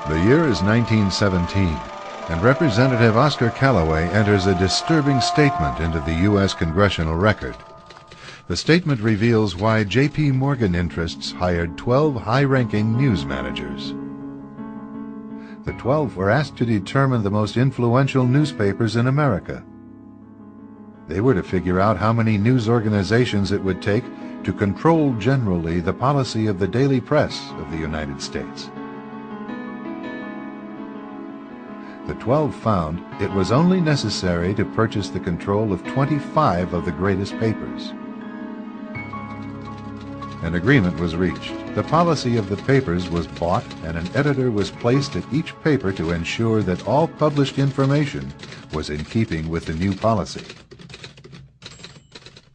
The year is 1917, and Representative Oscar Callaway enters a disturbing statement into the U.S. Congressional Record. The statement reveals why J.P. Morgan interests hired 12 high-ranking news managers. The 12 were asked to determine the most influential newspapers in America. They were to figure out how many news organizations it would take to control generally the policy of the daily press of the United States. The 12 found it was only necessary to purchase the control of 25 of the greatest papers. An agreement was reached. The policy of the papers was bought, and an editor was placed at each paper to ensure that all published information was in keeping with the new policy.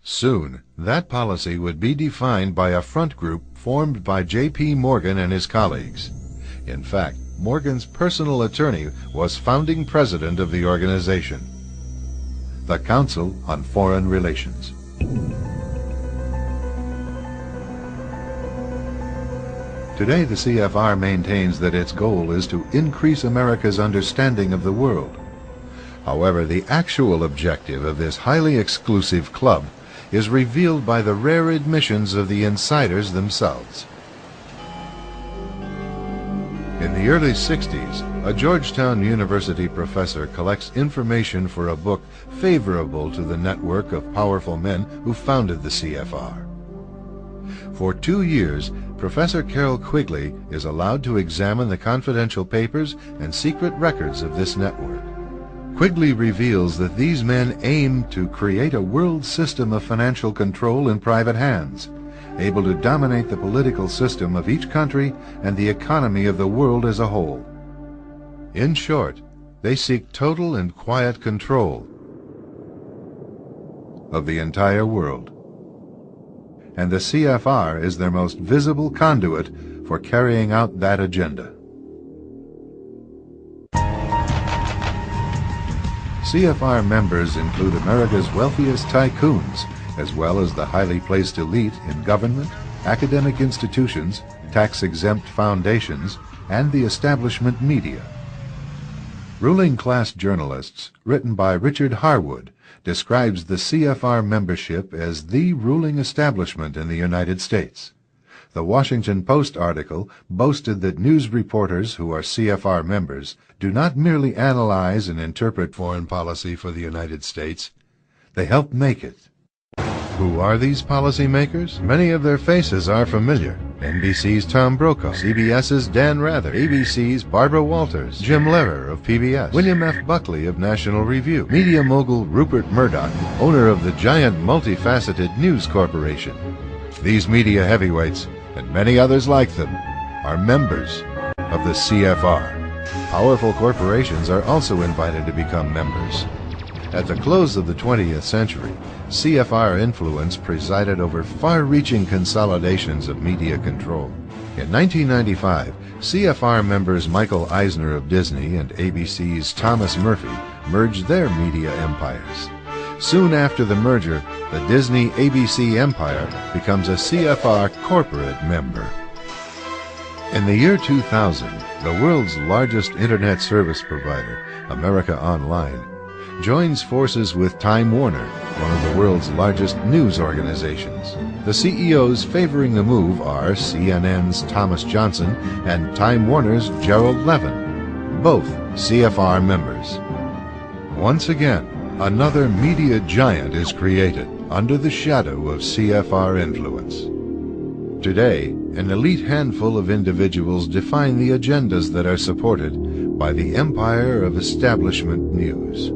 Soon, that policy would be defined by a front group formed by J.P. Morgan and his colleagues. In fact, Morgan's personal attorney was founding president of the organization, the Council on Foreign Relations. Today, the CFR maintains that its goal is to increase America's understanding of the world. However, the actual objective of this highly exclusive club is revealed by the rare admissions of the insiders themselves. In the early 60s, a Georgetown University professor collects information for a book favorable to the network of powerful men who founded the CFR. For 2 years, Professor Carroll Quigley is allowed to examine the confidential papers and secret records of this network. Quigley reveals that these men aim to create a world system of financial control in private hands, able to dominate the political system of each country and the economy of the world as a whole. In short, they seek total and quiet control of the entire world. And the CFR is their most visible conduit for carrying out that agenda. CFR members include America's wealthiest tycoons, as well as the highly placed elite in government, academic institutions, tax-exempt foundations, and the establishment media. Ruling Class Journalists, written by Richard Harwood, describes the CFR membership as the ruling establishment in the United States. The Washington Post article boasted that news reporters who are CFR members do not merely analyze and interpret foreign policy for the United States, they help make it. Who are these policymakers? Many of their faces are familiar. NBC's Tom Brokaw, CBS's Dan Rather, ABC's Barbara Walters, Jim Lehrer of PBS, William F. Buckley of National Review, media mogul Rupert Murdoch, owner of the giant multifaceted News Corporation. These media heavyweights, and many others like them, are members of the CFR. Powerful corporations are also invited to become members. At the close of the 20th century, CFR influence presided over far-reaching consolidations of media control. In 1995, CFR members Michael Eisner of Disney and ABC's Thomas Murphy merged their media empires. Soon after the merger, the Disney-ABC empire becomes a CFR corporate member. In the year 2000, the world's largest internet service provider, America Online, joins forces with Time Warner, one of the world's largest news organizations. The CEOs favoring the move are CNN's Thomas Johnson and Time Warner's Gerald Levin, both CFR members. Once again, another media giant is created under the shadow of CFR influence. Today, an elite handful of individuals define the agendas that are supported by the empire of establishment news.